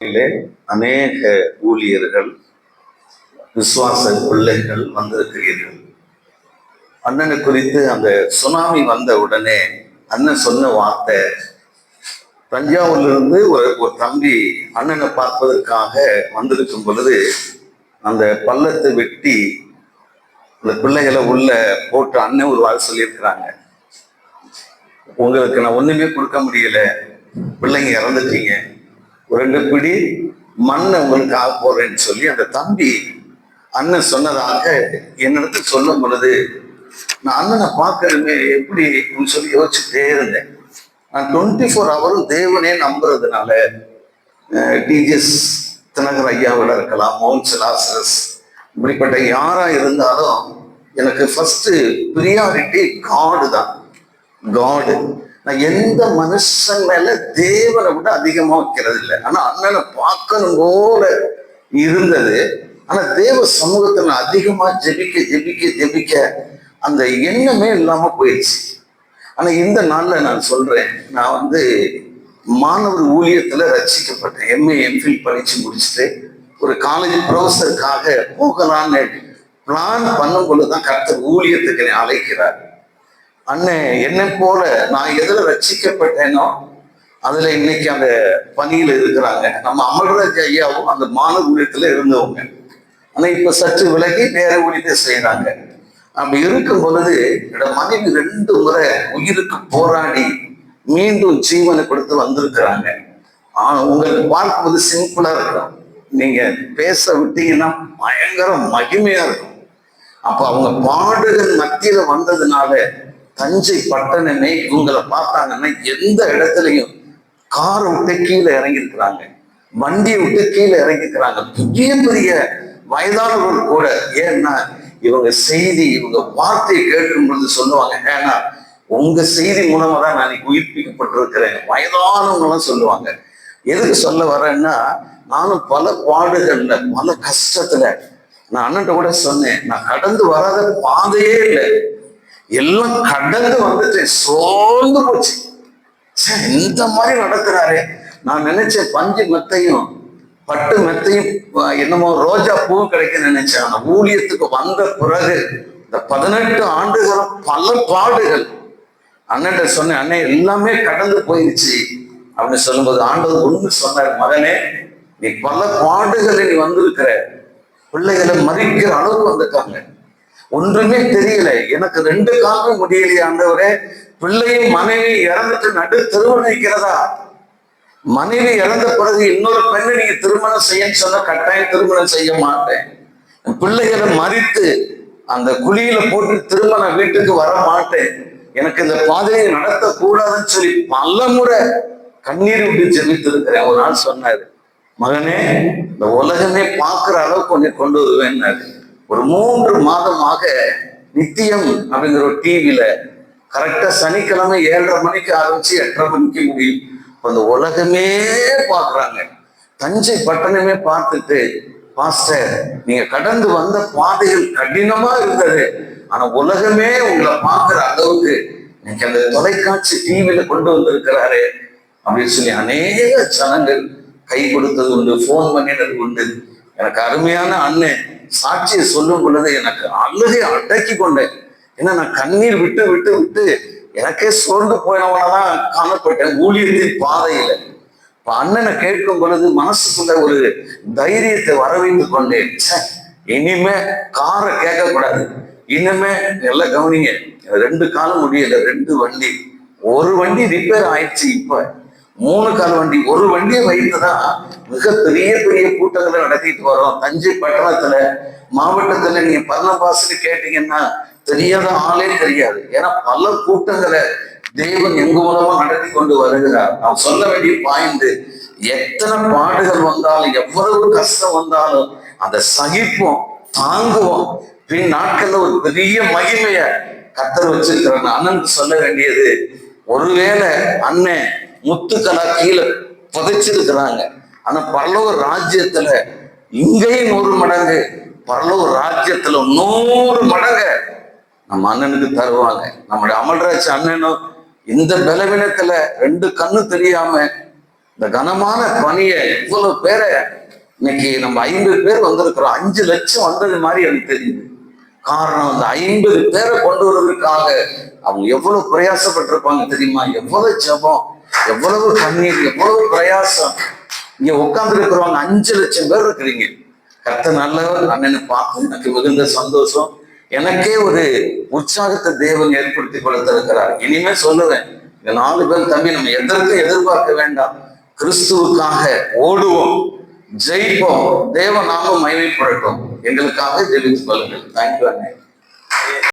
அநேக ஊழியர்கள், விசுவாச பிள்ளைகள் வந்திருக்கிறீர்கள். அண்ணனை குறித்து அந்த சுனாமி வந்த உடனே அண்ணன் சொன்ன வார்த்தை, தஞ்சாவூர்ல இருந்து ஒரு தம்பி அண்ணனை பார்ப்பதற்காக வந்திருக்கும் பொழுது அந்த பள்ளத்தை வெட்டி அந்த பிள்ளைகளை உள்ள போட்டு அண்ணன் ஒரு வார்த்தை சொல்லியிருக்கிறாங்க, உங்களுக்கு நான் ஒண்ணுமே கொடுக்க முடியல, பிள்ளைங்க இறந்துட்டீங்க, ஒரு 2 பிடி மண்ணை உங்களுக்கு ஆக போறேன்னு சொல்லி அந்த தம்பி அண்ணன் சொன்னதாக என்னிடத்து சொல்லும் பொழுது நான் அண்ணனை பார்க்கணுமே எப்படி சொல்லி யோசிச்சுட்டே இருந்தேன். நான் 24 ஹவரும் தேவனே நம்புறதுனால டிஜிஎஸ் தினகர் ஐயாவோட இருக்கலாம், மவுண்ட் லாசரஸ், இப்படிப்பட்ட யாரா இருந்தாலும் எனக்கு ஃபர்ஸ்ட் ப்ரியாரிட்டி காடு தான். காடு. நான் எந்த மனுஷன் மேல தேவனை விட அதிகமா வைக்கிறது இல்லை. ஆனா அண்ணனை பார்க்கணும் போல இருந்தது. ஆனா தேவ சமூகத்துல அதிகமா ஜெபிக்க ஜெபிக்க ஜெபிக்க அந்த எண்ணமே இல்லாம போயிடுச்சு. ஆனா இந்த நாள்ல நான் சொல்றேன், நான் மாணவர் ஊழியத்துல ரசிக்கப்பட்டேன். எம்ஏ எம்ஃபில் படிச்சு முடிச்சுட்டு ஒரு காலேஜ் ப்ரொஃபஸருக்காக போகலான்னு பிளான் பண்ணும் பொழுதுதான் கர்த்தர் ஊழியத்துக்கு அழைக்கிறார். அண்ணன் என்னை போல நான் எதுல ரட்சிக்கப்பட்டேனோ அதுல இன்னைக்கு அந்த பணியில இருக்கிறாங்க. நம்ம அமல்ராஜ் ஐயாவும் அந்த மாணவர் ஊழியத்துல இருந்தவங்க. ஆனா இப்ப சற்று விலகி வேற ஊழியத்தை செய்யறாங்க. அப்படி இருக்கும் பொழுது என்னோட மனைவி 2 முறை உயிருக்கு போராடி மீண்டும் ஜீவனை கொடுத்து வந்திருக்கிறாங்க. உங்களுக்கு பார்க்கும்போது சிம்பிளா இருக்கும், நீங்க பேச விட்டீங்கன்னா பயங்கர மகிமையா இருக்கும். அப்ப அவங்க பாடுகள் மத்தியில வந்ததுனால தஞ்சை பட்டணமே இவங்களை பார்த்தாங்கன்னா எந்த இடத்துலையும் காரை விட்டு கீழே இறங்கியிருக்கிறாங்க, வண்டியை விட்டு கீழே இறங்கியிருக்கிறாங்க. பெரிய பெரிய வயதானவர்கள் கூட. ஏன்னா இவங்க செய்தி, இவங்க வார்த்தையை கேட்கும் பொழுது சொல்லுவாங்க, ஏன்னா உங்க செய்தி மூலமா தான் நான் இன்னைக்கு உயிர்ப்பிக்கப்பட்டிருக்கிறேன். வயதானவங்களாம் சொல்லுவாங்க. எதுக்கு சொல்ல வரேன்னா, நானும் பல பாடுகள்ல பல கஷ்டத்துல நான் அண்ணன்ட்ட கூட சொன்னேன், நான் கடந்து வராத பாதையே இல்லை, எல்லாம் கடந்து வந்துட்டேன், சோர்ந்து போச்சு. இந்த மாதிரி நடத்துறாரு. நான் நினைச்சேன் பஞ்சு மெத்தையும் பட்டு மெத்தையும் என்னமோ ரோஜா பூ கிடைக்க நினைச்சேன். அந்த ஊழியத்துக்கு வந்த பிறகு இந்த 18 ஆண்டுகளும் பல பாடுகள். அண்ணன்ட்ட சொன்னேன், அண்ணன் எல்லாமே கடந்து போயிடுச்சு அப்படின்னு சொல்லும்போது ஆண்டவர் ஒண்ணு சொன்னார், மகனே நீ பல பாடுகளை நீ வந்திருக்கிற, பிள்ளைகளை மறிக்கிற அளவுக்கு வந்துட்டாங்க, ஒன்றுமே தெரியல, எனக்கு 2 காலம் முடியலையே ஆண்டவரே, பிள்ளையும் மனைவி இறந்துட்டு நடு திருமணம் வைக்கிறதா, மனைவி இறந்த பிறகு இன்னொரு பெண்ணை நீங்க திருமணம் செய்யன்னு சொன்னா கட்டாயம் திருமணம் செய்ய மாட்டேன், பிள்ளைகளை மறித்து அந்த குழியில போட்டு திருமண வீட்டுக்கு வர மாட்டேன், எனக்கு இந்த பாதையை நடத்தக்கூடாதுன்னு சொல்லி பல முறை கண்ணீர் விட்டு ஜெபித்திருக்கிறேன். ஒரு நாள் சொன்னாரு, மகனே இந்த உலகமே பார்க்கிற அளவுக்கு கொஞ்சம் கொண்டு வருவேன்னாரு. ஒரு 3 மாதமாக நித்தியம் அப்படிங்கிற ஒரு டிவியில கரெக்டா சனிக்கிழமை 7:30 மணிக்கு ஆரம்பிச்சு 8:30 மணிக்கு முடியும். அந்த உலகமே பார்க்குறாங்க, தஞ்சை பட்டணமே பார்த்துட்டு, பாஸ்டர் நீங்க கடந்து வந்த பாதைகள் கடினமா இருந்தது, ஆனா உலகமே உங்களை பார்க்கிற அளவுக்கு இன்னைக்கு அந்த தொலைக்காட்சி டிவியில கொண்டு வந்திருக்கிறாரு அப்படின்னு சொல்லி அநேக ஜனங்கள் கை கொடுத்தது உண்டு, போன் பண்ணினது உண்டு. எனக்கு அருமையான அண்ணன் சாட்சியை சொல்லும் பொழுது எனக்கு அழுகை அடக்கி கொண்டேன். ஏன்னா நான் கண்ணீர் விட்டு விட்டு விட்டு எனக்கே சோர்ந்து போயினவனதான் காணப்பட்டேன் ஊழியத்தின் பாதையில. இப்ப அண்ணனை கேட்கும் பொழுது மனசுக்குள்ள ஒரு தைரியத்தை வரவைத்து கொண்டேன். இனிமே காரை கேட்கக்கூடாது, இனிமே எல்லாம் கவனிங்க, 2 காலம் முடியல, 2 வண்டி, ஒரு வண்டி ரிப்பேர் ஆயிடுச்சு, இப்ப 3 கால் வண்டி, ஒரு வண்டியை வைத்துதான் மிக பெரிய பெரிய கூட்டங்களை நடத்திட்டு வரோம். தஞ்சை பட்டணத்துல மாவட்டத்துல நீங்க பர்ணபாசுன்னு கேட்டீங்கன்னா தெரியாத ஆளே தெரியாது. ஏன்னா பல கூட்டங்களை தேவன் எங்க மூலமா நடத்தி கொண்டு வருகிறார். நான் சொல்ல வேண்டிய பாயிண்ட், எத்தனை பாடுகள் வந்தாலும் எவ்வளவு கஷ்டம் வந்தாலும் அந்த சகிப்போம், தாங்குவோம். பின் நாட்கள்ல ஒரு பெரிய மகிமைய கர்த்தர் வச்சிருக்கிறேன். அண்ணன் சொல்ல வேண்டியது, ஒருவேளை அண்ணன் முத்துக்களா கீழே புதைச்சிருக்கிறாங்க, ஆனா பரலோக ராஜ்யத்துல இங்கேயும் 100 மடங்கு, பரலோக ராஜ்யத்துல 100 மடங்கு நம்ம அண்ணனுக்கு தருவாங்க. நம்முடைய அமல்ராஜ் அண்ணனும் இந்த பலவீனத்துல 2 கண்ணு தெரியாம இந்த கனமான பணியை இவ்வளவு பேரை இன்னைக்கு நம்ம 50 பேர் வந்திருக்கிறோம். 5 லட்சம் வந்தது மாதிரி எனக்கு தெரியுது. காரணம் அந்த 50 பேரை கொண்டு வருவதற்காக அவங்க எவ்வளவு பிரயாசப்பட்டிருப்பாங்க தெரியுமா? எவ்வளவு ஜபம், எவ்வளவு கண்ணீர், எவ்வளவு பிரயாசம். இங்க உட்கார்ந்து இருக்கிறவங்க 5 லட்சம் பேர் இருக்கிறீங்க. கர்த்தர் நல்லவர். அண்ணனை பார்த்து எனக்கு மிகுந்த சந்தோஷம். எனக்கே ஒரு உற்சாகத்தை தேவன் ஏற்படுத்தி கொடுத்திருக்கிறார். இனிமே சொல்லுவேன், இந்த 4 பேர் தம்பி நம்ம எதற்கும் எதிர்பார்க்க வேண்டாம், கிறிஸ்துவுக்காக ஓடுவோம், ஜெயிப்போம், தேவ நாமம் மகிமைப்படட்டும். எங்களுக்காக ஜெபித்துக் கொள்ளுங்கள். தேங்க்யூ அண்ணே.